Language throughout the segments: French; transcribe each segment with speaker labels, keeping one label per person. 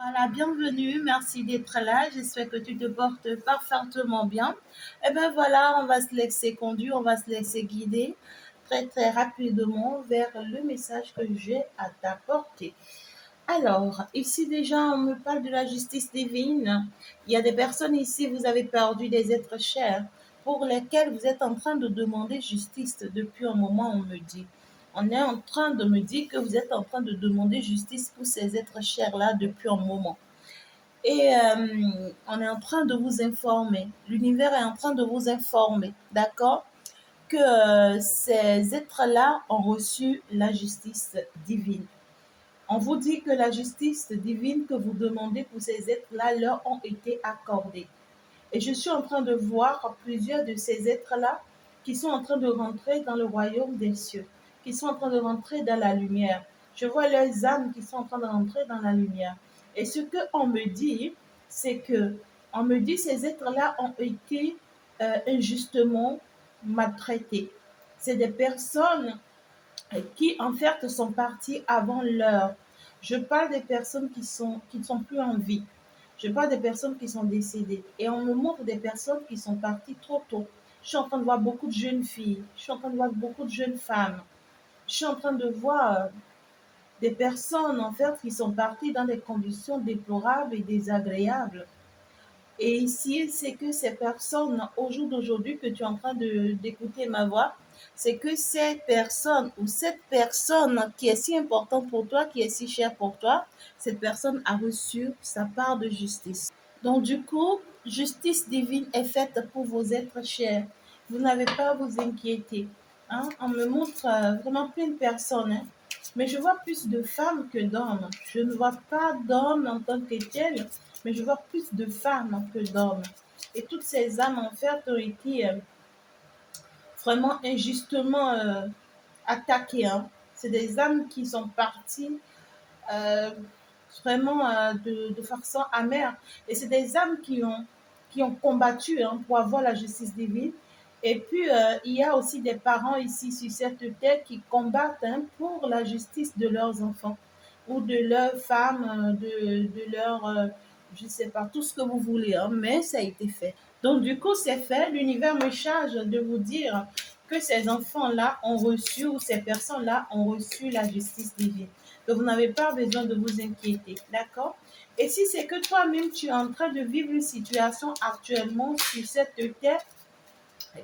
Speaker 1: Voilà, bienvenue, merci d'être là. J'espère que tu te portes parfaitement bien. Et bien voilà, on va se laisser conduire, on va se laisser guider très très rapidement vers le message que j'ai à t'apporter. Alors, ici déjà, on me parle de la justice divine. Il y a des personnes ici, vous avez perdu des êtres chers pour lesquels vous êtes en train de demander justice depuis un moment, on me dit. On est en train de me dire que vous êtes en train de demander justice pour ces êtres chers-là depuis un moment. Et on est en train de vous informer, l'univers est en train de vous informer, d'accord, que ces êtres-là ont reçu la justice divine. On vous dit que la justice divine que vous demandez pour ces êtres-là leur ont été accordées. Et je suis en train de voir plusieurs de ces êtres-là qui sont en train de rentrer dans le royaume des cieux, qui sont en train de rentrer dans la lumière. Je vois leurs âmes qui sont en train de rentrer dans la lumière. Et ce qu'on me dit, c'est que on me dit ces êtres-là ont été injustement maltraités. C'est des personnes qui en fait sont partis avant l'heure. Je parle des personnes qui ne sont plus en vie. Je parle des personnes qui sont décédées. Et on me montre des personnes qui sont parties trop tôt. Je suis en train de voir beaucoup de jeunes filles. Je suis en train de voir beaucoup de jeunes femmes. Je suis en train de voir des personnes en fait qui sont parties dans des conditions déplorables et désagréables. Et ici, c'est que ces personnes, au jour d'aujourd'hui, que tu es en train d'écouter ma voix, c'est que ces personnes ou cette personne qui est si importante pour toi, qui est si chère pour toi, cette personne a reçu sa part de justice. Donc, du coup, justice divine est faite pour vos êtres chers. Vous n'avez pas à vous inquiéter. Hein? On me montre vraiment plein de personnes, hein? Mais je vois plus de femmes que d'hommes. Je ne vois pas d'hommes en tant que tels, mais je vois plus de femmes que d'hommes. Et toutes ces âmes, en fait, ont été vraiment injustement attaquées. Hein. C'est des âmes qui sont parties euh, vraiment de façon amère. Et c'est des âmes qui ont combattu hein, pour avoir la justice divine. Et puis, il y a aussi des parents ici sur cette terre qui combattent hein, pour la justice de leurs enfants ou de leurs femmes, de leurs, je ne sais pas, tout ce que vous voulez, hein, mais ça a été fait. Donc, du coup, c'est fait. L'univers me charge de vous dire que ces enfants-là ont reçu ou ces personnes-là ont reçu la justice divine. Que vous n'avez pas besoin de vous inquiéter. D'accord? Et si c'est que toi-même, tu es en train de vivre une situation actuellement sur cette terre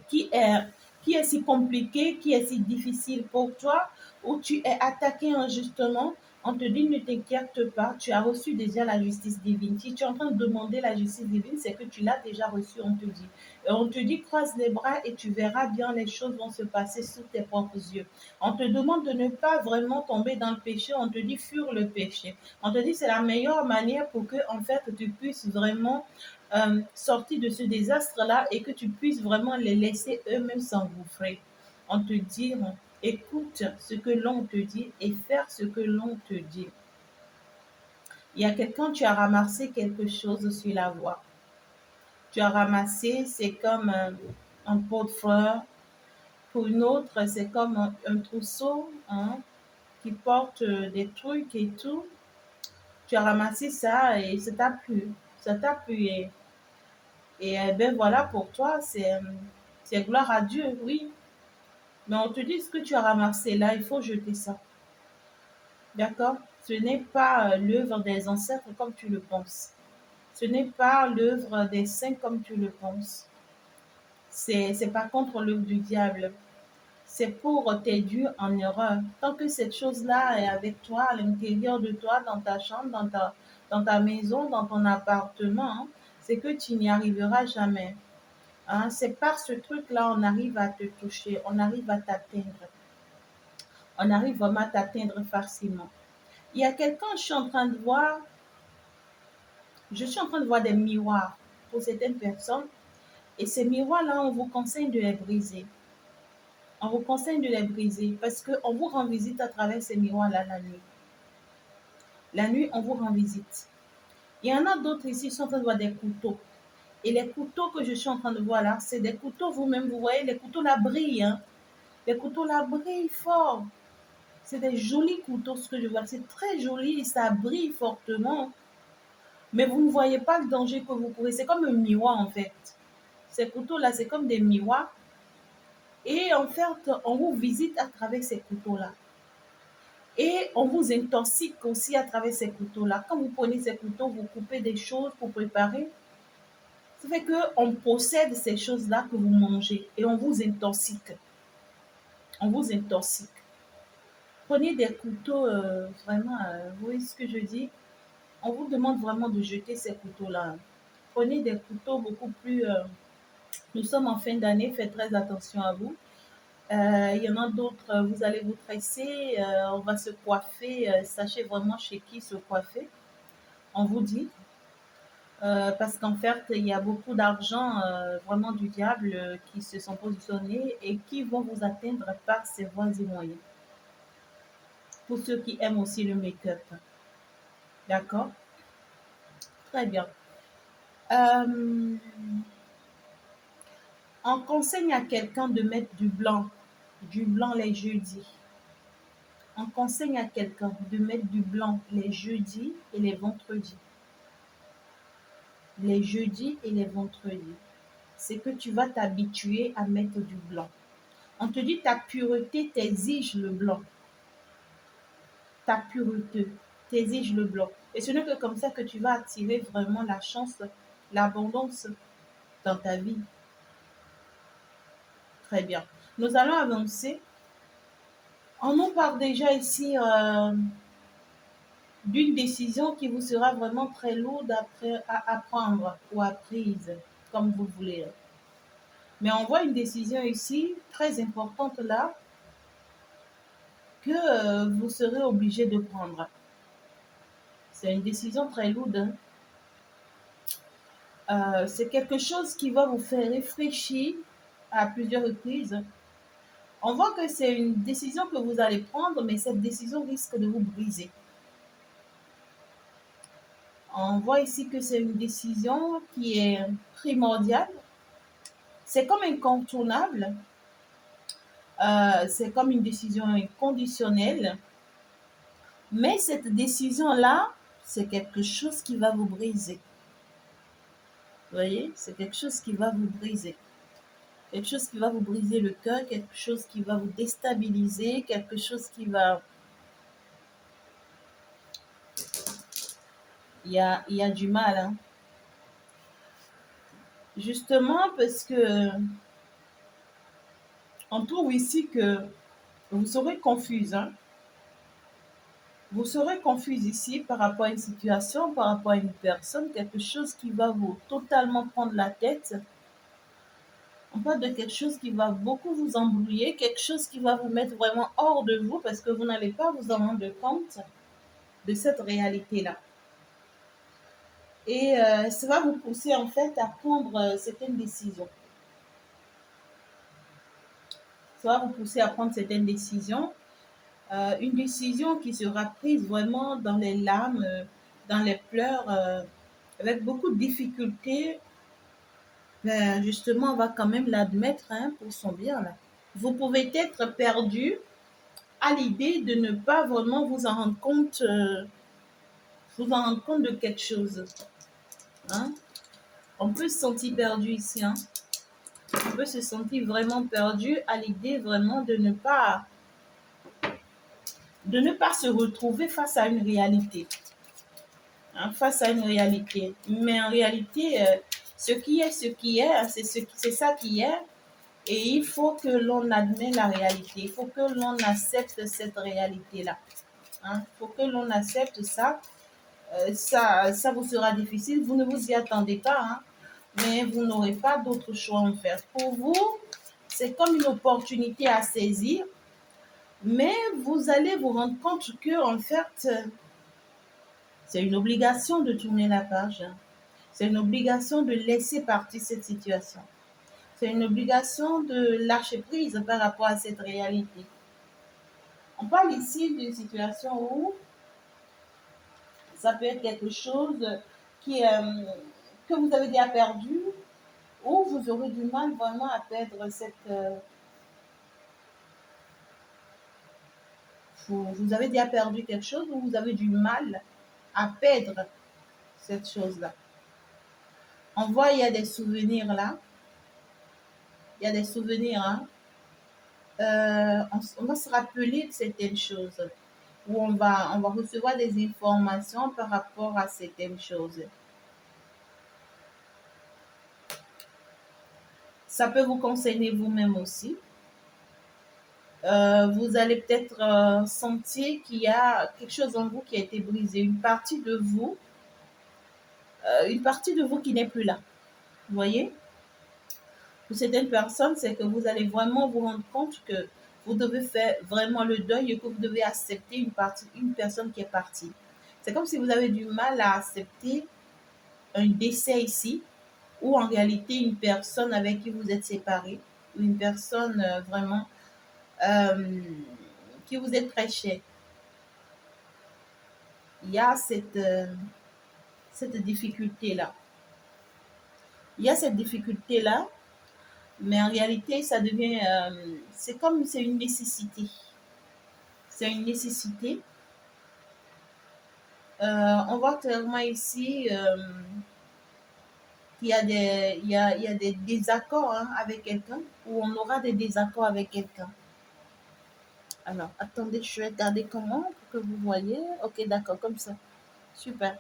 Speaker 1: qui est, qui est si compliquée, qui est si difficile pour toi, où tu es attaqué injustement, on te dit ne t'inquiète pas, tu as reçu déjà la justice divine. Si tu es en train de demander la justice divine, c'est que tu l'as déjà reçue, on te dit. Et on te dit croise les bras et tu verras bien les choses vont se passer sous tes propres yeux. On te demande de ne pas vraiment tomber dans le péché, on te dit fuir le péché. On te dit c'est la meilleure manière pour que en fait tu puisses vraiment sortir de ce désastre-là et que tu puisses vraiment les laisser eux-mêmes s'engouffrer. On te dit, écoute ce que l'on te dit et faire ce que l'on te dit. Il y a quelqu'un, tu as ramassé quelque chose sur la voie. Tu as ramassé, c'est comme un pot de fleurs. Pour une autre, c'est comme un trousseau hein, qui porte des trucs et tout. Tu as ramassé ça et ça t'a plu. Ça t'a plu. Et ben voilà, pour toi, c'est gloire à Dieu, oui. Mais on te dit ce que tu as ramassé là, il faut jeter ça. D'accord? Ce n'est pas l'œuvre des ancêtres comme tu le penses. Ce n'est pas l'œuvre des saints comme tu le penses. C'est pas contre l'œuvre du diable. C'est pour t'aider en erreur. Tant que cette chose-là est avec toi, à l'intérieur de toi, dans ta chambre, dans ta maison, dans ton appartement, c'est que tu n'y arriveras jamais. Hein, c'est par ce truc-là, on arrive à te toucher, on arrive à t'atteindre. On arrive vraiment à t'atteindre facilement. Il y a quelqu'un, je suis en train de voir des miroirs pour certaines personnes. Et ces miroirs-là, on vous conseille de les briser. On vous conseille de les briser parce qu'on vous rend visite à travers ces miroirs-là la nuit. La nuit, on vous rend visite. Il y en a d'autres ici qui sont en train de voir des couteaux. Et les couteaux que je suis en train de voir là, c'est des couteaux, vous-même, vous voyez, les couteaux là brillent. Hein. Les couteaux là brillent fort. C'est des jolis couteaux, ce que je vois. C'est très joli et ça brille fortement. Mais vous ne voyez pas le danger que vous courez. C'est comme un miroir en fait. Ces couteaux-là, c'est comme des miroirs. Et en fait, on vous visite à travers ces couteaux-là. Et on vous intoxique aussi à travers ces couteaux-là. Quand vous prenez ces couteaux, vous coupez des choses pour préparer. Ça fait qu'on possède ces choses-là que vous mangez et on vous intoxique. On vous intoxique. Prenez des couteaux, vraiment, vous voyez ce que je dis? On vous demande vraiment de jeter ces couteaux-là. Prenez des couteaux beaucoup plus... nous sommes en fin d'année, faites très attention à vous. Il y en a d'autres, vous allez vous tresser, on va se coiffer. Sachez vraiment chez qui se coiffer, on vous dit. Parce qu'en fait, il y a beaucoup d'argent, vraiment du diable, qui se sont positionnés et qui vont vous atteindre par ces voies et moyens. Pour ceux qui aiment aussi le make-up. D'accord? Très bien. Euh, on conseille à quelqu'un de mettre du blanc les jeudis. On conseille à quelqu'un de mettre du blanc les jeudis et les vendredis. Les jeudis et les vendredis. C'est que tu vas t'habituer à mettre du blanc. On te dit ta pureté t'exige le blanc. Ta pureté t'exige le blanc. Et ce n'est que comme ça que tu vas attirer vraiment la chance, l'abondance dans ta vie. Très bien. Nous allons avancer. On nous parle déjà ici d'une décision qui vous sera vraiment très lourde à prendre ou à prise, comme vous voulez. Mais on voit une décision ici très importante là que vous serez obligé de prendre. C'est une décision très lourde. C'est quelque chose qui va vous faire réfléchir à plusieurs reprises. On voit que c'est une décision que vous allez prendre, mais cette décision risque de vous briser. On voit ici que c'est une décision qui est primordiale. C'est comme incontournable. C'est comme une décision inconditionnelle. Mais cette décision-là, c'est quelque chose qui va vous briser. Vous voyez, c'est quelque chose qui va vous briser. Quelque chose qui va vous briser le cœur, quelque chose qui va vous déstabiliser, quelque chose qui va... Il y a du mal, hein. Justement parce que on trouve ici que vous serez confuse, hein. Vous serez confuse ici par rapport à une situation, par rapport à une personne, quelque chose qui va vous totalement prendre la tête. On parle de quelque chose qui va beaucoup vous embrouiller, quelque chose qui va vous mettre vraiment hors de vous parce que vous n'allez pas vous en rendre compte de cette réalité-là. Et ça va vous pousser en fait à prendre certaines décisions. Ça va vous pousser à prendre certaines décisions. Une décision qui sera prise vraiment dans les larmes, dans les pleurs, avec beaucoup de difficultés. Ben, justement, on va quand même l'admettre, hein, pour son bien là. Vous pouvez être perdu à l'idée de ne pas vraiment vous en rendre compte de quelque chose, hein. On peut se sentir perdu ici, hein. On peut se sentir vraiment perdu à l'idée vraiment de ne pas se retrouver face à une réalité, hein, face à une réalité. Mais en réalité, ce qui est, hein, c'est ça qui est. Et il faut que l'on admette la réalité. Il faut que l'on accepte cette réalité-là, hein. Il faut que l'on accepte ça. Ça vous sera difficile. Vous ne vous y attendez pas, hein, mais vous n'aurez pas d'autre choix en fait. Pour vous, c'est comme une opportunité à saisir, mais vous allez vous rendre compte que en fait, c'est une obligation de tourner la page, hein. C'est une obligation de laisser partir cette situation. C'est une obligation de lâcher prise par rapport à cette réalité. On parle ici d'une situation où ça peut être quelque chose qui, que vous avez déjà perdu, ou vous aurez du mal vraiment à perdre vous avez déjà perdu quelque chose, ou vous avez du mal à perdre cette chose-là. On voit, il y a des souvenirs là. Il y a des souvenirs, hein. On va se rappeler de certaines choses, où on va recevoir des informations par rapport à certaines choses. Ça peut vous concerner vous-même aussi. Vous allez peut-être sentir qu'il y a quelque chose en vous qui a été brisé, une partie de vous qui n'est plus là. Vous voyez? Pour certaines personnes, c'est que vous allez vraiment vous rendre compte que vous devez faire vraiment le deuil et que vous devez accepter une personne qui est partie. C'est comme si vous avez du mal à accepter un décès ici, ou en réalité une personne avec qui vous êtes séparés, ou une personne vraiment euh, qui vous est très chère. Il y a cette difficulté-là. Il y a cette difficulté-là, mais en réalité, ça devient, c'est une nécessité. C'est une nécessité. On voit clairement ici qu'il y a il y a des désaccords, hein, avec quelqu'un, ou on aura des désaccords avec quelqu'un. Alors, attendez, je vais regarder comment pour que vous voyez. Ok, d'accord, comme ça. Super.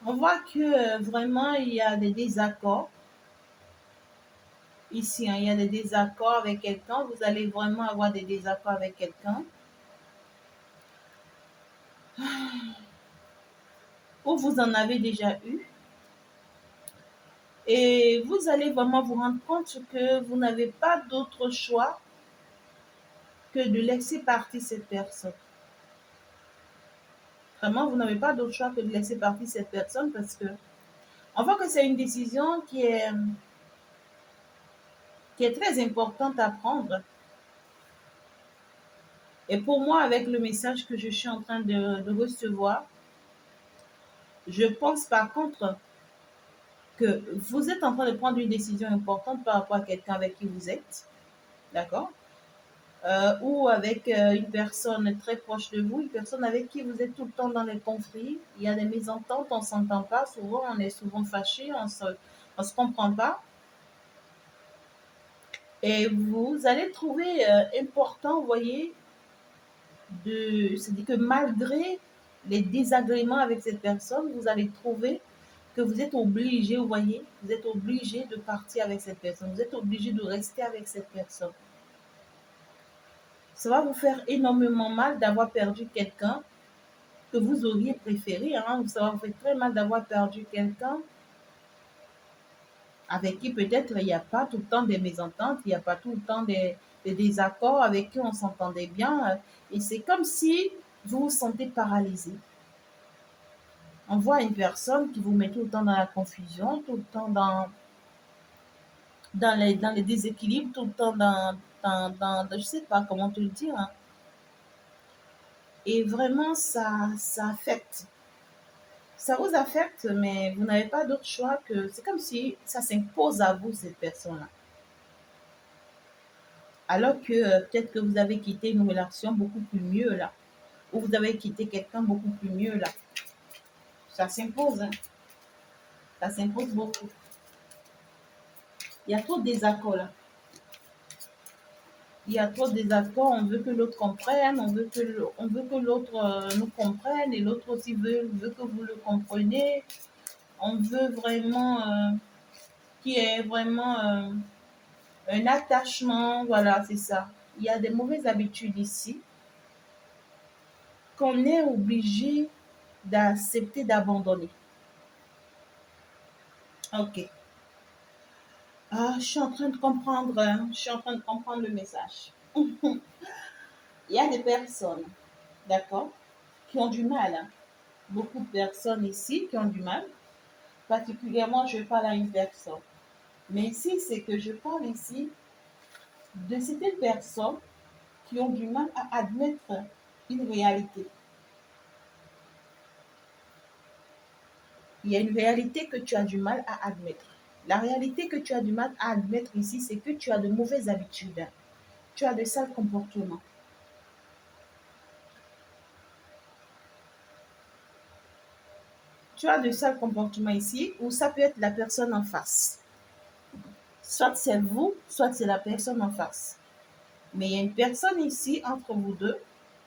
Speaker 1: On voit que vraiment, il y a des désaccords. Ici, hein, il y a des désaccords avec quelqu'un. Vous allez vraiment avoir des désaccords avec quelqu'un. Ou vous en avez déjà eu. Et vous allez vraiment vous rendre compte que vous n'avez pas d'autre choix que de laisser partir cette personne. Vraiment, vous n'avez pas d'autre choix que de laisser partir cette personne parce que on voit que c'est une décision qui est très importante à prendre. Et pour moi, avec le message que je suis en train de recevoir, je pense par contre que vous êtes en train de prendre une décision importante par rapport à quelqu'un avec qui vous êtes, d'accord? Ou avec une personne très proche de vous, une personne avec qui vous êtes tout le temps dans les conflits. Il y a des mésententes, on ne s'entend pas, souvent on est souvent fâché, on se comprend pas. Et vous allez trouver important, vous voyez, c'est-à-dire que malgré les désagréments avec cette personne, vous allez trouver que vous êtes obligé, vous voyez, vous êtes obligé de partir avec cette personne, vous êtes obligé de rester avec cette personne. Ça va vous faire énormément mal d'avoir perdu quelqu'un que vous auriez préféré, hein. Ça va vous faire très mal d'avoir perdu quelqu'un avec qui peut-être il n'y a pas tout le temps des mésententes, il n'y a pas tout le temps des désaccords, avec qui on s'entendait bien. Et c'est comme si vous vous sentez paralysé. On voit une personne qui vous met tout le temps dans la confusion, tout le temps dans les déséquilibres, tout le temps je ne sais pas comment te le dire, hein. Et vraiment, ça affecte. Ça vous affecte, mais vous n'avez pas d'autre choix que... C'est comme si ça s'impose à vous, cette personne-là. Alors que peut-être que vous avez quitté une relation beaucoup plus mieux là. Ou vous avez quitté quelqu'un beaucoup plus mieux là. Ça s'impose, hein. Ça s'impose beaucoup. Il y a trop de désaccords là. Il y a trop de désaccords. On veut que l'autre comprenne. On veut que l'autre nous comprenne. Et l'autre aussi veut que vous le compreniez. On veut vraiment qu'il y ait vraiment un attachement. Voilà, c'est ça. Il y a des mauvaises habitudes ici qu'on est obligé d'accepter d'abandonner. Ok. Ah, je suis en train de comprendre, hein. Je suis en train de comprendre le message. Il y a des personnes, d'accord, qui ont du mal, hein. Beaucoup de personnes ici qui ont du mal. Particulièrement, je parle à une personne. Mais ici, c'est que je parle ici de certaines personnes qui ont du mal à admettre une réalité. Il y a une réalité que tu as du mal à admettre. La réalité que tu as du mal à admettre ici, c'est que tu as de mauvaises habitudes. Tu as de sales comportements. tu as de sales comportements ici, ou ça peut être la personne en face. Soit c'est vous, soit c'est la personne en face. Mais il y a une personne ici, entre vous deux,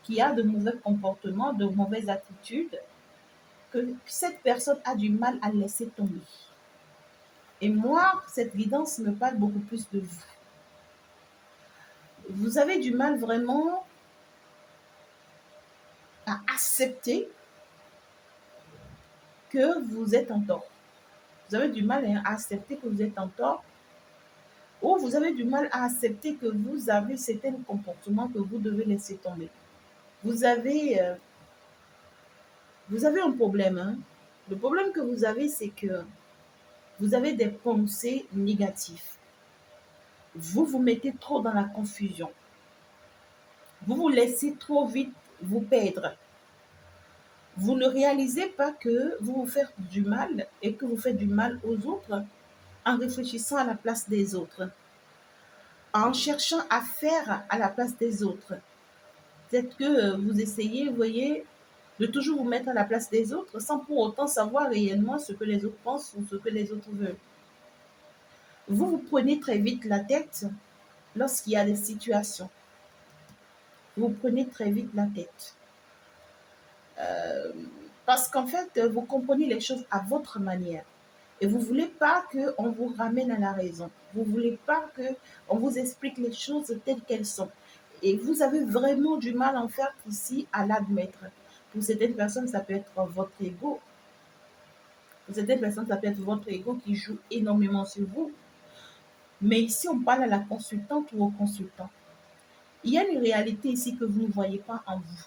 Speaker 1: qui a de mauvais comportements, de mauvaises attitudes, que cette personne a du mal à laisser tomber. Et moi, cette guidance me parle beaucoup plus de vous. Vous avez du mal vraiment à accepter que vous êtes en tort. Vous avez du mal à accepter que vous êtes en tort, ou vous avez du mal à accepter que vous avez certains comportements que vous devez laisser tomber. Vous avez, euh, vous avez un problème. Hein. Le problème que vous avez, c'est que vous avez des pensées négatives. Vous vous mettez trop dans la confusion. Vous vous laissez trop vite vous perdre. Vous ne réalisez pas que vous vous faites du mal et que vous faites du mal aux autres en réfléchissant à la place des autres, en cherchant à faire à la place des autres. Peut-être que vous essayez, vous voyez, de toujours vous mettre à la place des autres sans pour autant savoir réellement ce que les autres pensent ou ce que les autres veulent. Vous vous prenez très vite la tête lorsqu'il y a des situations. Vous prenez très vite la tête. Parce qu'en fait, vous comprenez les choses à votre manière. Et vous ne voulez pas qu'on vous ramène à la raison. Vous ne voulez pas qu'on vous explique les choses telles qu'elles sont. Et vous avez vraiment du mal en fait ici à l'admettre. Pour certaines personnes, ça peut être votre ego. Pour certaines personnes, ça peut être votre ego qui joue énormément sur vous. Mais ici, on parle à la consultante ou au consultant. Il y a une réalité ici que vous ne voyez pas en vous.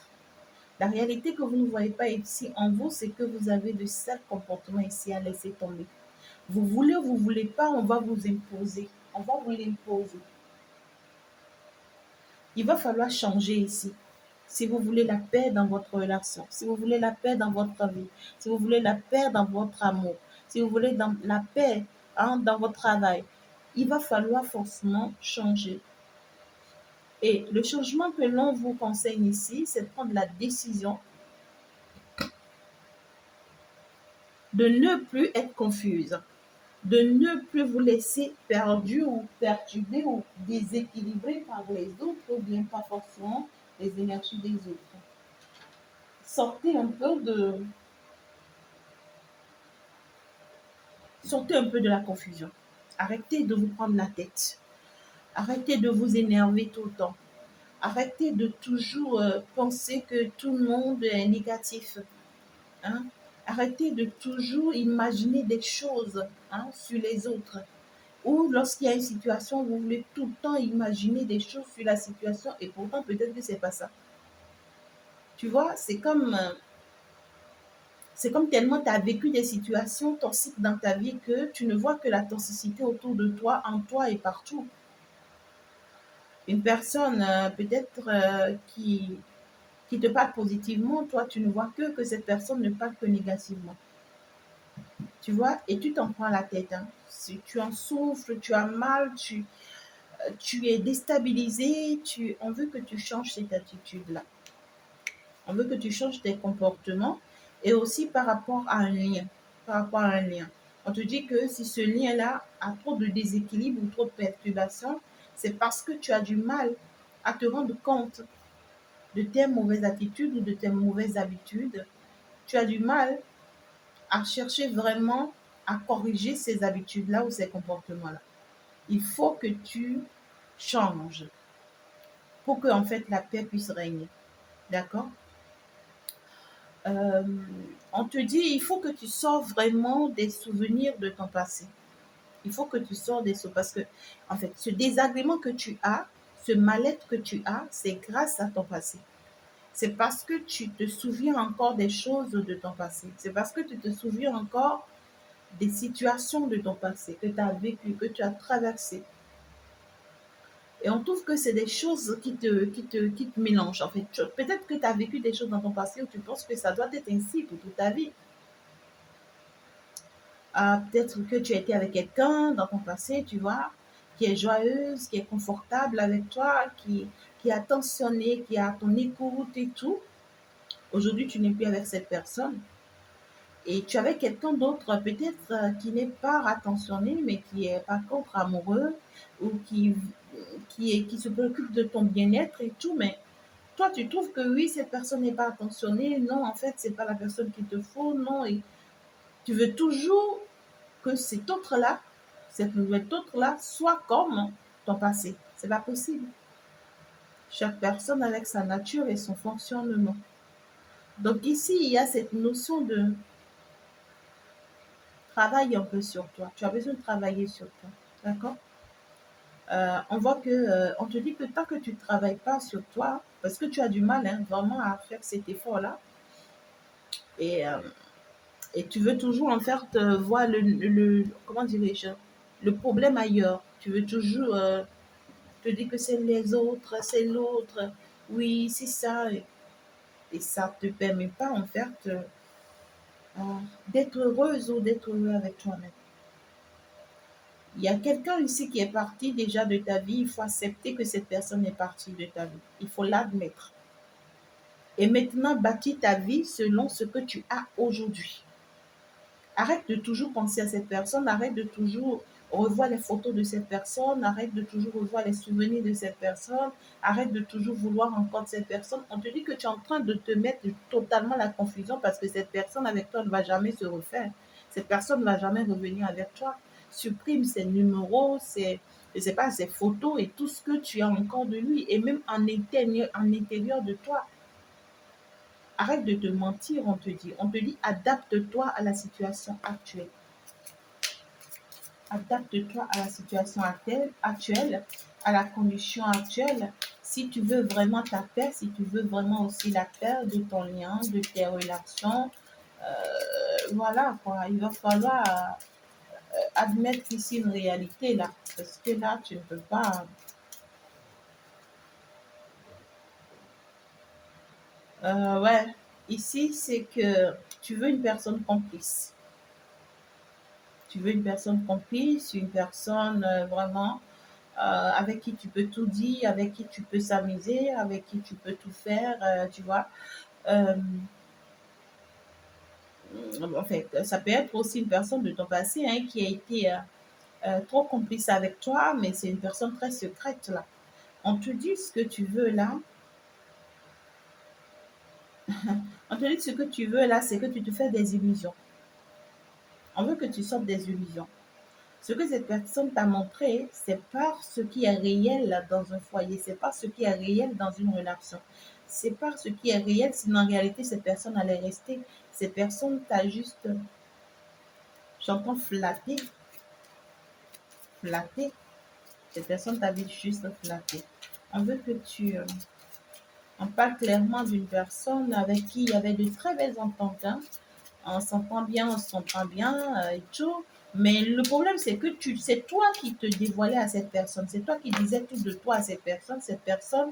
Speaker 1: La réalité que vous ne voyez pas ici en vous, c'est que vous avez de sales comportements ici à laisser tomber. Vous voulez ou vous voulez pas, on va vous imposer. On va vous l'imposer. Il va falloir changer ici. Si vous voulez la paix dans votre relation, si vous voulez la paix dans votre vie, si vous voulez la paix dans votre amour, si vous voulez la paix dans votre travail, il va falloir forcément changer. Et le changement que l'on vous conseille ici, c'est de prendre la décision de ne plus être confuse, de ne plus vous laisser perdu ou perturbé ou déséquilibré par les autres ou bien pas forcément les énergies des autres. Sortez un peu de la confusion. Arrêtez de vous prendre la tête. Arrêtez de vous énerver tout le temps. Arrêtez de toujours penser que tout le monde est négatif. Hein? Arrêtez de toujours imaginer des choses sur les autres. Ou lorsqu'il y a une situation, vous voulez tout le temps imaginer des choses sur la situation et pourtant peut-être que c'est pas ça. Tu vois, c'est comme tellement tu as vécu des situations toxiques dans ta vie que tu ne vois que la toxicité autour de toi, en toi et partout. Une personne peut-être qui te parle positivement, toi tu ne vois que cette personne ne parle que négativement. Tu vois, et tu t'en prends la tête. Hein. Si tu en souffres, tu as mal, tu es déstabilisé, on veut que tu changes cette attitude-là. On veut que tu changes tes comportements et aussi par rapport à un lien. Par rapport à un lien. On te dit que si ce lien-là a trop de déséquilibre ou trop de perturbations, c'est parce que tu as du mal à te rendre compte de tes mauvaises attitudes ou de tes mauvaises habitudes. Tu as du mal à chercher vraiment à corriger ces habitudes-là ou ces comportements-là. Il faut que tu changes pour que en fait la paix puisse régner. D'accord? Euh, on te dit, il faut que tu sors vraiment des souvenirs de ton passé. Il faut que tu sors des souvenirs parce que, en fait, ce désagrément que tu as, ce mal-être que tu as, c'est grâce à ton passé. C'est parce que tu te souviens encore des choses de ton passé. C'est parce que tu te souviens encore des situations de ton passé que tu as vécues, que tu as traversées. Et on trouve que c'est des choses qui te mélangent. En fait, peut-être que tu as vécu des choses dans ton passé où tu penses que ça doit être ainsi pour toute ta vie. Peut-être que tu as été avec quelqu'un dans ton passé, tu vois, qui est joyeuse, qui est confortable avec toi, qui est attentionné, qui a ton écoute et tout. Aujourd'hui, tu n'es plus avec cette personne. Et tu avais quelqu'un d'autre, peut-être qui n'est pas attentionné, mais qui est par contre amoureux ou qui se préoccupe de ton bien-être et tout. Mais toi, tu trouves que oui, cette personne n'est pas attentionnée. Non, en fait, c'est pas la personne qu'il te faut. Non, et tu veux toujours que cet autre-là, cette nouvelle autre-là, soit comme ton passé. C'est pas possible. Chaque personne avec sa nature et son fonctionnement. Donc ici, il y a cette notion de travail un peu sur toi. Tu as besoin de travailler sur toi. D'accord? On voit que, on te dit que tant que tu ne travailles pas sur toi, parce que tu as du mal hein, vraiment à faire cet effort-là, et, euh, et tu veux toujours en faire te voir comment dirais-je, le problème ailleurs. Tu veux toujours te dire que c'est les autres, c'est l'autre, oui, c'est ça, et ça ne te permet pas en fait d'être heureuse ou d'être heureux avec toi-même. Il y a quelqu'un ici qui est parti déjà de ta vie, il faut accepter que cette personne est partie de ta vie. Il faut l'admettre. Et maintenant, bâtis ta vie selon ce que tu as aujourd'hui. Arrête de toujours penser à cette personne, arrête de toujours revoir les photos de cette personne, arrête de toujours revoir les souvenirs de cette personne, arrête de toujours vouloir encore cette personne. On te dit que tu es en train de te mettre totalement la confusion parce que cette personne avec toi ne va jamais se refaire. Cette personne ne va jamais revenir avec toi. Supprime ses numéros, je sais pas, ses photos et tout ce que tu as encore de lui et même en intérieur de toi. Arrête de te mentir, on te dit. On te dit adapte-toi à la situation actuelle. Adapte-toi à la situation actuelle, à la condition actuelle. Si tu veux vraiment ta paix, si tu veux vraiment aussi la paix de ton lien, de tes relations, voilà quoi, il va falloir admettre ici une réalité là, parce que là, tu ne peux pas. Ouais, ici, c'est que tu veux une personne complice. Tu veux une personne complice, une personne vraiment avec qui tu peux tout dire, avec qui tu peux s'amuser, avec qui tu peux tout faire, tu vois. Euh, en fait, ça peut être aussi une personne de ton passé hein, qui a été trop complice avec toi, mais c'est une personne très secrète là. On te dit ce que tu veux là. On te dit ce que tu veux là, c'est que tu te fais des illusions. On veut que tu sortes des illusions. Ce que cette personne t'a montré, c'est pas ce qui est réel dans un foyer, c'est pas ce qui est réel dans une relation. C'est pas ce qui est réel, sinon en réalité, cette personne allait rester. Cette personne t'a juste, j'entends flatter. Cette personne t'a juste flatter. On veut que on parle clairement d'une personne avec qui il y avait de très belles ententes, hein. On s'entend bien et tout. Mais le problème, c'est que c'est toi qui te dévoilais à cette personne. C'est toi qui disais tout de toi à cette personne. Cette personne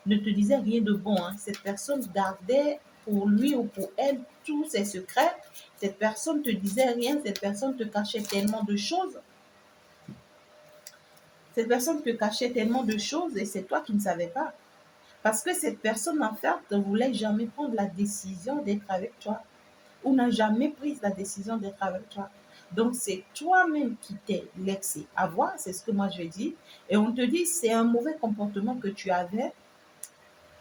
Speaker 1: ne te disait rien de bon, hein. Cette personne gardait pour lui ou pour elle tous ses secrets. Cette personne te disait rien. Cette personne te cachait tellement de choses. Cette personne te cachait tellement de choses et c'est toi qui ne savais pas. Parce que cette personne, en fait, ne voulait jamais prendre la décision d'être avec toi ou n'a jamais pris la décision d'être avec toi. Donc, c'est toi-même qui t'es laissé avoir, c'est ce que moi je dis. Et on te dit, c'est un mauvais comportement que tu avais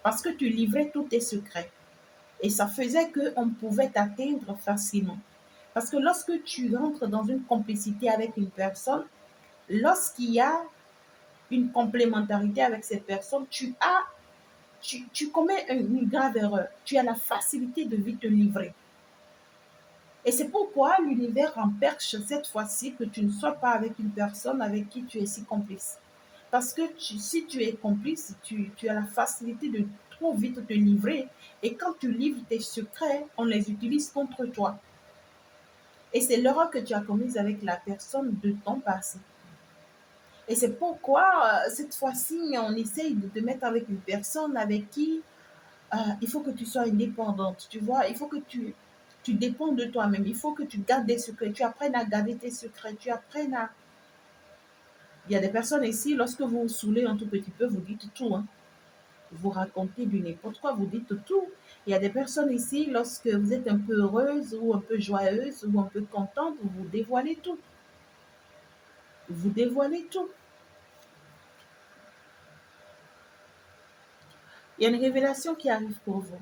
Speaker 1: parce que tu livrais tous tes secrets. Et ça faisait qu'on pouvait t'atteindre facilement. Parce que lorsque tu rentres dans une complicité avec une personne, lorsqu'il y a une complémentarité avec cette personne, tu commets une grave erreur. Tu as la facilité de vite te livrer. Et c'est pourquoi l'univers empêche cette fois-ci que tu ne sois pas avec une personne avec qui tu es si complice. Parce que si tu es complice, tu as la facilité de trop vite te livrer. Et quand tu livres tes secrets, on les utilise contre toi. Et c'est l'erreur que tu as commise avec la personne de ton passé. Et c'est pourquoi, cette fois-ci, on essaye de te mettre avec une personne avec qui il faut que tu sois indépendante, tu vois. Il faut que tu dépends de toi-même. Il faut que tu gardes des secrets. Tu apprennes à garder tes secrets. Tu apprennes à... Il y a des personnes ici, lorsque vous vous saoulez un tout petit peu, vous dites tout, hein. vous racontez du n'importe quoi, vous dites tout. Il y a des personnes ici, lorsque vous êtes un peu heureuse ou un peu joyeuse ou un peu contente, vous dévoilez tout. Vous dévoilez tout. Il y a une révélation qui arrive pour vous.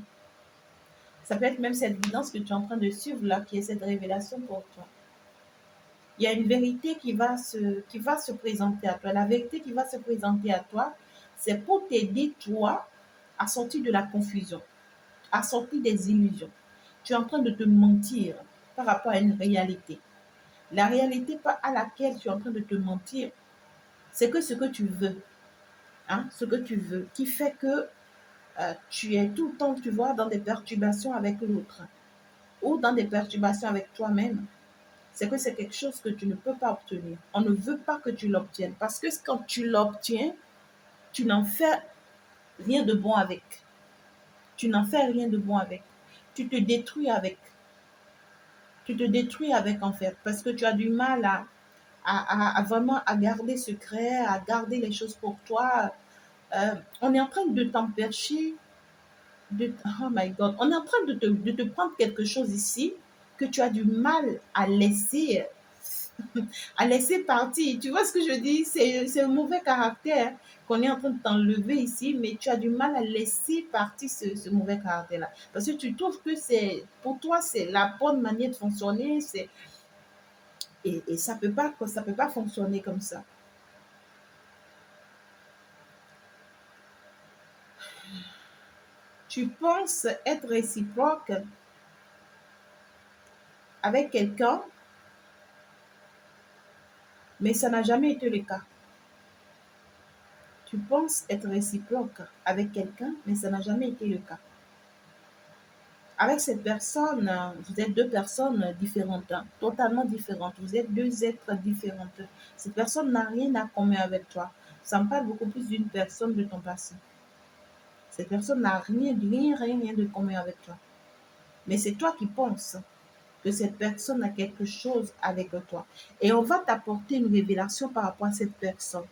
Speaker 1: Ça peut être même cette guidance que tu es en train de suivre là, qui est cette révélation pour toi. Il y a une vérité qui va se présenter à toi. La vérité qui va se présenter à toi, c'est pour t'aider, toi, à sortir de la confusion, à sortir des illusions. Tu es en train de te mentir par rapport à une réalité. La réalité à laquelle tu es en train de te mentir, c'est que ce que tu veux, hein, ce que tu veux, qui fait que tu es tout le temps, tu vois, dans des perturbations avec l'autre ou dans des perturbations avec toi-même, c'est que c'est quelque chose que tu ne peux pas obtenir. On ne veut pas que tu l'obtiennes parce que quand tu l'obtiens, tu n'en fais rien de bon avec. Tu n'en fais rien de bon avec. Tu te détruis avec. Tu te détruis avec en fait parce que tu as du mal à vraiment à garder secret, à garder les choses pour toi. On est en train de t'empêcher oh my God, on est en train de te prendre quelque chose ici que tu as du mal à laisser partir. Tu vois ce que je dis? C'est un mauvais caractère qu'on est en train de t'enlever ici, mais tu as du mal à laisser partir ce mauvais caractère-là. Parce que tu trouves que pour toi, c'est la bonne manière de fonctionner, et ça peut pas fonctionner comme ça. Tu penses être réciproque avec quelqu'un, mais ça n'a jamais été le cas. Tu penses être réciproque avec quelqu'un, mais ça n'a jamais été le cas. Avec cette personne, vous êtes deux personnes différentes, hein, totalement différentes. Vous êtes deux êtres différentes. Cette personne n'a rien à commun avec toi. Ça me parle beaucoup plus d'une personne de ton passé. Cette personne n'a rien de commun avec toi. Mais c'est toi qui penses que cette personne a quelque chose avec toi. Et on va t'apporter une révélation par rapport à cette personne.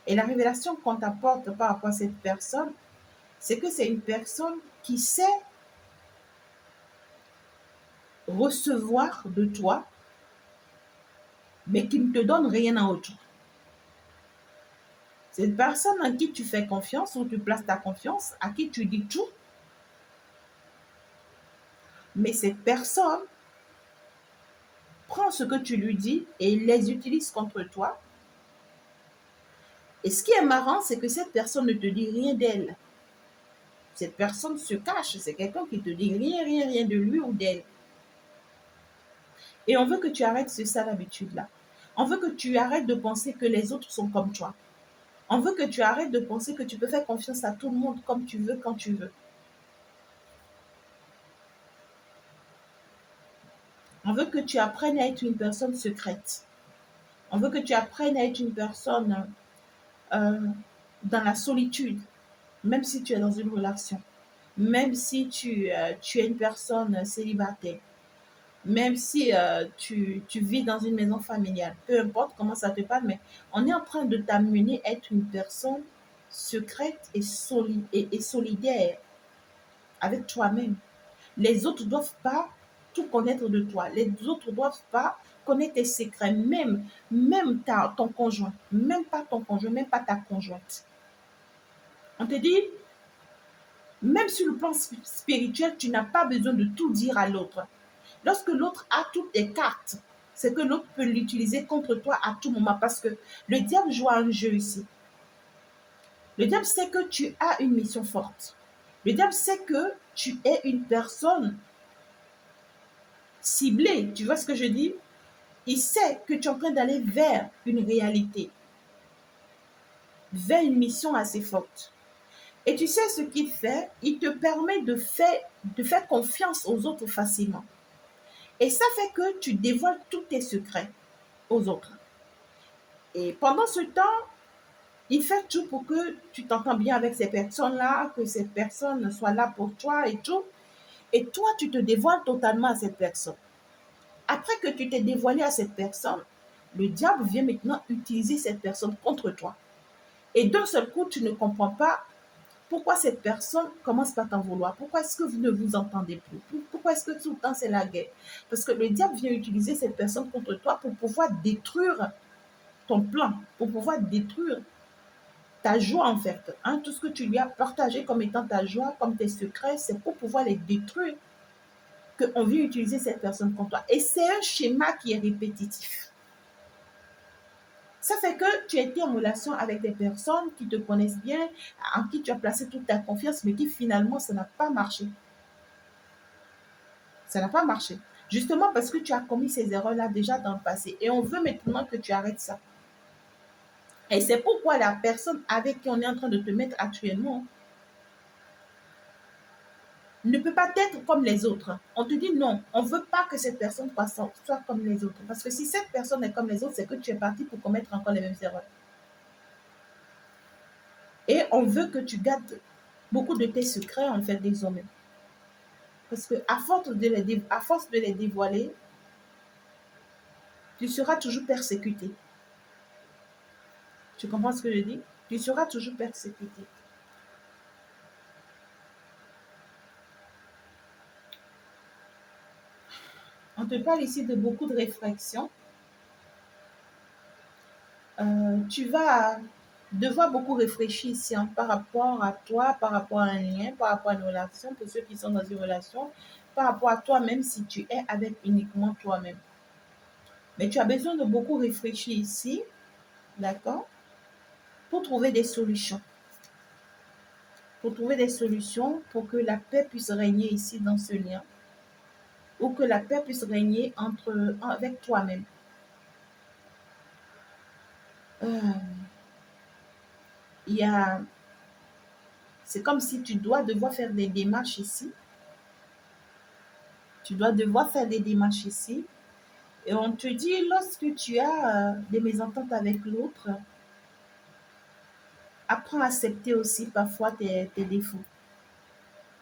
Speaker 1: Et la révélation qu'on t'apporte par rapport à cette personne, c'est que c'est une personne qui sait recevoir de toi, mais qui ne te donne rien en retour. C'est une personne en qui tu fais confiance, où tu places ta confiance, à qui tu dis tout, mais cette personne prend ce que tu lui dis et les utilise contre toi. Et ce qui est marrant, c'est que cette personne ne te dit rien d'elle. Cette personne se cache, c'est quelqu'un qui te dit rien de lui ou d'elle. Et on veut que tu arrêtes ce sale habitude-là. On veut que tu arrêtes de penser que les autres sont comme toi. On veut que tu arrêtes de penser que tu peux faire confiance à tout le monde comme tu veux, quand tu veux. On veut que tu apprennes à être une personne secrète. On veut que tu apprennes à être une personne euh, dans la solitude, même si tu es dans une relation, même si tu es une personne célibataire, même si tu vis dans une maison familiale, peu importe comment ça te parle, mais on est en train de t'amener à être une personne secrète et solidaire avec toi-même. Les autres ne doivent pas tout connaître de toi. Les autres ne doivent pas connaître tes secrets, même ton conjoint, même pas ton conjoint, même pas ta conjointe. On te dit, même sur le plan spirituel, tu n'as pas besoin de tout dire à l'autre. Lorsque l'autre a toutes tes cartes, c'est que l'autre peut l'utiliser contre toi à tout moment parce que le diable joue un jeu ici. Le diable sait que tu as une mission forte. Le diable sait que tu es une personne ciblée. Tu vois ce que je dis? Il sait que tu es en train d'aller vers une réalité, vers une mission assez forte. Et tu sais ce qu'il fait? Il te permet de faire confiance aux autres facilement. Et ça fait que tu dévoiles tous tes secrets aux autres. Et pendant ce temps, il fait tout pour que tu t'entends bien avec ces personnes-là, que ces personnes soient là pour toi et tout. Et toi, tu te dévoiles totalement à cette personne. Après que tu t'es dévoilé à cette personne, le diable vient maintenant utiliser cette personne contre toi. Et d'un seul coup, tu ne comprends pas Pourquoi cette personne commence par t'en vouloir? Pourquoi est-ce que vous ne vous entendez plus? Pourquoi est-ce que tout le temps c'est la guerre? Parce que le diable vient utiliser cette personne contre toi pour pouvoir détruire ton plan, pour pouvoir détruire ta joie en fait. Hein, tout ce que tu lui as partagé comme étant ta joie, comme tes secrets, c'est pour pouvoir les détruire qu'on vient utiliser cette personne contre toi. Et c'est un schéma qui est répétitif. Ça fait que tu as été en relation avec des personnes qui te connaissent bien, en qui tu as placé toute ta confiance, mais qui finalement, ça n'a pas marché. Ça n'a pas marché. Justement parce que tu as commis ces erreurs-là déjà dans le passé. Et on veut maintenant que tu arrêtes ça. Et c'est pourquoi la personne avec qui on est en train de te mettre actuellement ne peut pas être comme les autres. On te dit non, on ne veut pas que cette personne soit comme les autres. Parce que si cette personne est comme les autres, c'est que tu es parti pour commettre encore les mêmes erreurs. Et on veut que tu gardes beaucoup de tes secrets, en fait, désormais. Parce qu'à force à force de les dévoiler, tu seras toujours persécuté. Tu comprends ce que je dis? Tu seras toujours persécuté. On te parle ici de beaucoup de réflexions. Tu vas devoir beaucoup réfléchir ici hein, par rapport à toi, par rapport à un lien, par rapport à une relation, pour ceux qui sont dans une relation, par rapport à toi-même si tu es avec uniquement toi-même. Mais tu as besoin de beaucoup réfléchir ici, d'accord, pour trouver des solutions. Pour trouver des solutions pour que la paix puisse régner ici dans ce lien ou que la paix puisse régner avec toi-même. Euh, il y a, c'est comme si tu dois devoir faire des démarches ici. Tu dois devoir faire des démarches ici. Et on te dit, lorsque tu as des mésententes avec l'autre, apprends à accepter aussi parfois tes défauts.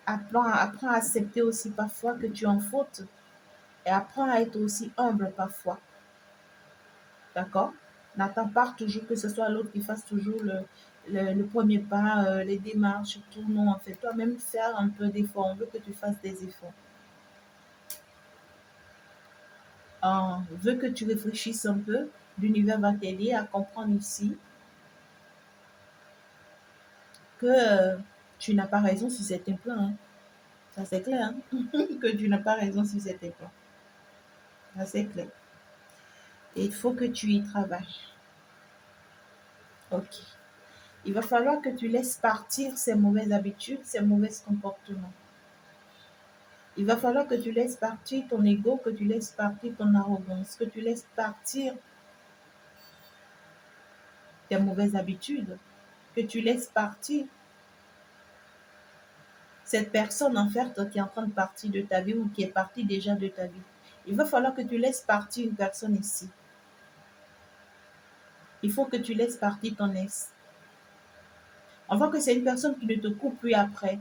Speaker 1: Apprends à accepter aussi parfois que tu en fautes. Et apprends à être aussi humble parfois. D'accord? N'attends pas toujours que ce soit l'autre qui fasse toujours le premier pas, les démarches, tout. Non, en fait, toi-même, faire un peu d'effort. On veut que tu fasses des efforts. On veut que tu réfléchisses un peu. L'univers va t'aider à comprendre ici que tu n'as pas raison sur certains plans. Hein. Ça, c'est clair. Hein? Que tu n'as pas raison sur certains plans. Ça, c'est clair. Et il faut que tu y travailles. Ok. Il va falloir que tu laisses partir ces mauvaises habitudes, ces mauvais comportements. Il va falloir que tu laisses partir ton ego, que tu laisses partir ton arrogance, que tu laisses partir tes mauvaises habitudes, que tu laisses partir cette personne en fait qui est en train de partir de ta vie ou qui est partie déjà de ta vie. Il va falloir que tu laisses partir une personne ici. Il faut que tu laisses partir ton ex. On voit que c'est une personne qui ne te coupe plus après.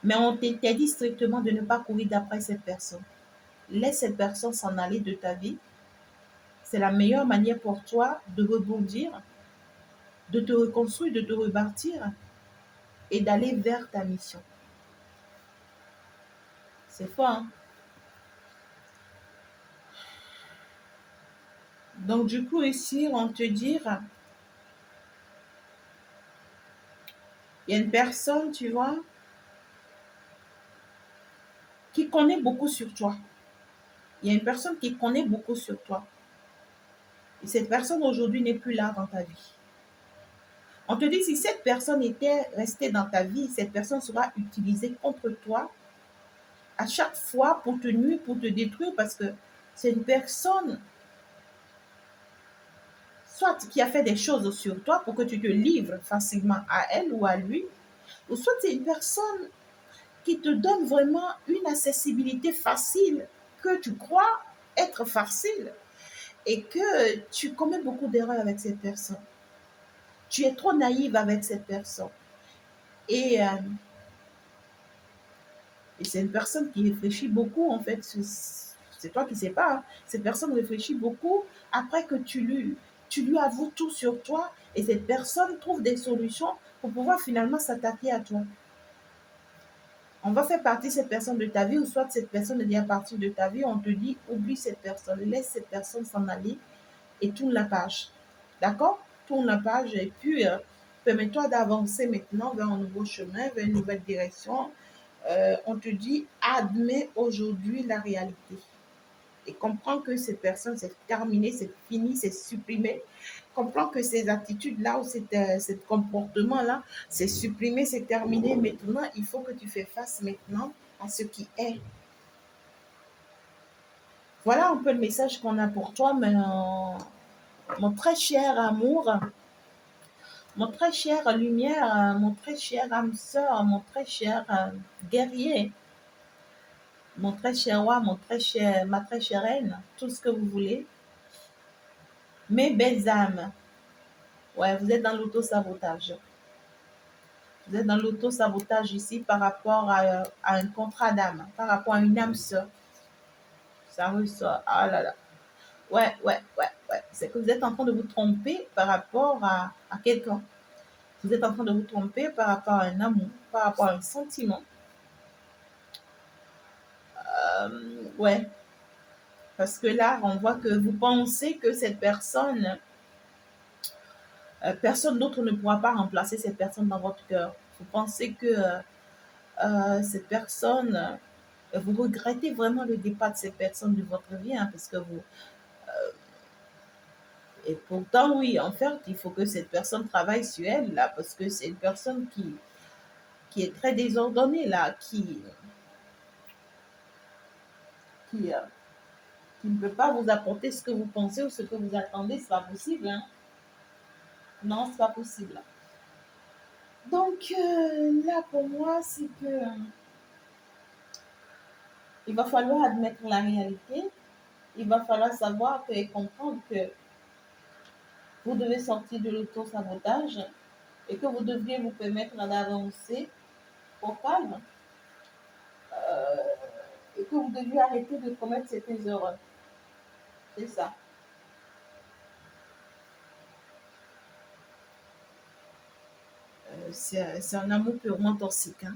Speaker 1: Mais on t'interdit strictement de ne pas courir d'après cette personne. Laisse cette personne s'en aller de ta vie. C'est la meilleure manière pour toi de rebondir, de te reconstruire, de te rebâtir et d'aller vers ta mission. C'est fort, hein? Donc, du coup, ici, on te dit, il y a une personne, tu vois, qui connaît beaucoup sur toi. Il y a une personne qui connaît beaucoup sur toi. Et cette personne aujourd'hui n'est plus là dans ta vie. On te dit, si cette personne était restée dans ta vie, cette personne sera utilisée contre toi à chaque fois pour te nuire, pour te détruire, parce que c'est une personne, soit qui a fait des choses sur toi pour que tu te livres facilement à elle ou à lui, ou soit c'est une personne qui te donne vraiment une accessibilité facile que tu crois être facile et que tu commets beaucoup d'erreurs avec cette personne. Tu es trop naïve avec cette personne. Et, euh, et c'est une personne qui réfléchit beaucoup, en fait. C'est toi qui ne sais pas. Hein. Cette personne réfléchit beaucoup après que tu lui avoues tout sur toi. Et cette personne trouve des solutions pour pouvoir finalement s'attaquer à toi. On va faire partie cette personne de ta vie, ou soit cette personne devient partie de ta vie, on te dit oublie cette personne, laisse cette personne s'en aller et tourne la page. D'accord? Tourne la page et puis permets-toi d'avancer maintenant vers un nouveau chemin, vers une nouvelle direction. On te dit admets aujourd'hui la réalité et comprends que cette personne, c'est terminé, c'est fini, c'est supprimé. Comprends que ces attitudes-là ou ce comportement-là, c'est supprimé, c'est terminé. Maintenant, il faut que tu fais face maintenant à ce qui est. Voilà un peu le message qu'on a pour toi, mais mon très cher amour, mon très cher lumière, mon très cher âme sœur, mon très cher guerrier, mon très cher roi, ma très chère reine, tout ce que vous voulez. Mes belles âmes, ouais, vous êtes dans l'auto-sabotage. Vous êtes dans l'auto-sabotage ici par rapport à un contrat d'âme, par rapport à une âme sœur. Ça ressort. Ah là là. Ouais, ouais, ouais, ouais. C'est que vous êtes en train de vous tromper par rapport à quelqu'un. Vous êtes en train de vous tromper par rapport à un amour, par rapport à un sentiment. Ouais. Parce que là, on voit que vous pensez que cette personne, personne d'autre ne pourra pas remplacer cette personne dans votre cœur. Vous pensez que cette personne, vous regrettez vraiment le départ de cette personne de votre vie, hein, parce que vous... Et pourtant, oui, en fait, il faut que cette personne travaille sur elle, là, parce que c'est une personne qui est très désordonnée, là, qui, euh, qui ne peut pas vous apporter ce que vous pensez ou ce que vous attendez. C'est pas possible, hein. Non, c'est pas possible. Donc, là, pour moi, c'est que il va falloir admettre la réalité. Il va falloir savoir et comprendre que vous devez sortir de l'auto-sabotage et que vous devriez vous permettre d'avancer au calme et que vous deviez arrêter de commettre certaines erreurs. C'est ça. C'est un amour purement toxique, hein.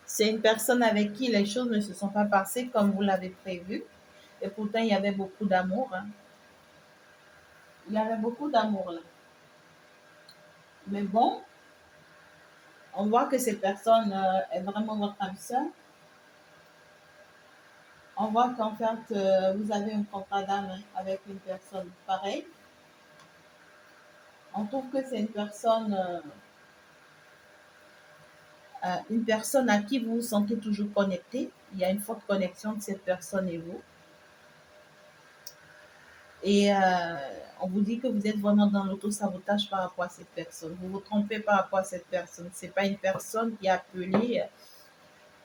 Speaker 1: C'est une personne avec qui les choses ne se sont pas passées comme vous l'avez prévu. Et pourtant, il y avait beaucoup d'amour, hein. Il y avait beaucoup d'amour là. Mais bon, on voit que cette personne est vraiment votre âme sœur. On voit qu'en fait, vous avez un contrat d'âme avec une personne pareille. On trouve que c'est une personne à qui vous vous sentez toujours connecté. Il y a une forte connexion de cette personne et vous. Et on vous dit que vous êtes vraiment dans l'auto-sabotage par rapport à cette personne. Vous vous trompez par rapport à cette personne. Ce n'est pas une personne qui est appelée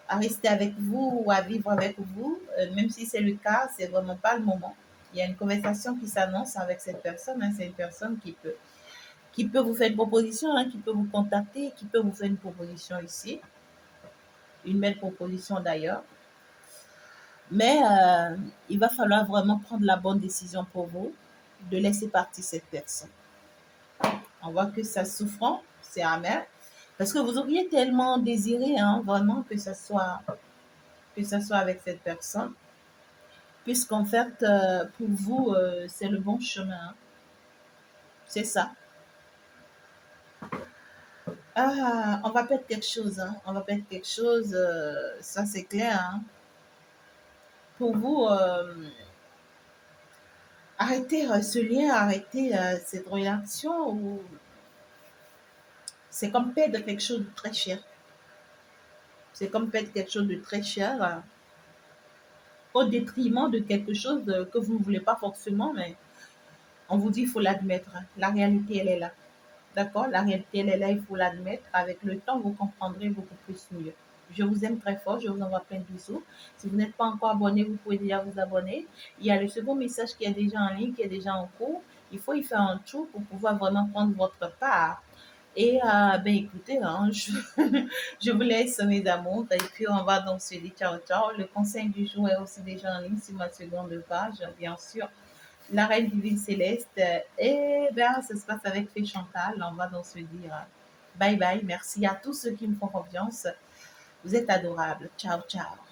Speaker 1: à rester avec vous ou à vivre avec vous. Même si c'est le cas, c'est vraiment pas le moment. Il y a une conversation qui s'annonce avec cette personne, hein. C'est une personne qui peut vous faire une proposition, hein, qui peut vous contacter, qui peut vous faire une proposition ici. Une belle proposition d'ailleurs. Mais il va falloir vraiment prendre la bonne décision pour vous de laisser partir cette personne. On voit que ça souffrant, c'est amer. Parce que vous auriez tellement désiré, hein, vraiment, que ça soit avec cette personne. Puisqu'en fait, pour vous, c'est le bon chemin, hein. C'est ça. Ah, on va perdre quelque chose, hein. On va perdre quelque chose, ça c'est clair, hein. Pour vous, arrêter ce lien, arrêter cette relation, c'est comme perdre quelque chose de très cher. C'est comme perdre quelque chose de très cher au détriment de quelque chose que vous ne voulez pas forcément, mais on vous dit il faut l'admettre, hein. La réalité, elle est là. D'accord? La réalité, elle est là, il faut l'admettre. Avec le temps, vous comprendrez beaucoup plus mieux. Je vous aime très fort, je vous envoie plein de bisous. Si vous n'êtes pas encore abonné, vous pouvez déjà vous abonner. Il y a le second message qui est déjà en ligne, qui est déjà en cours. Il faut y faire un tour pour pouvoir vraiment prendre votre part. Et ben écoutez, hein, je vous laisse mes amours et puis on va donc se dire ciao ciao. Le conseil du jour est aussi déjà en ligne sur ma seconde page, bien sûr. la reine divine céleste. Et bien, ça se passe avec Fée Chantal. On va donc se dire bye bye. Merci à tous ceux qui me font confiance. Vous êtes adorables. Ciao, ciao.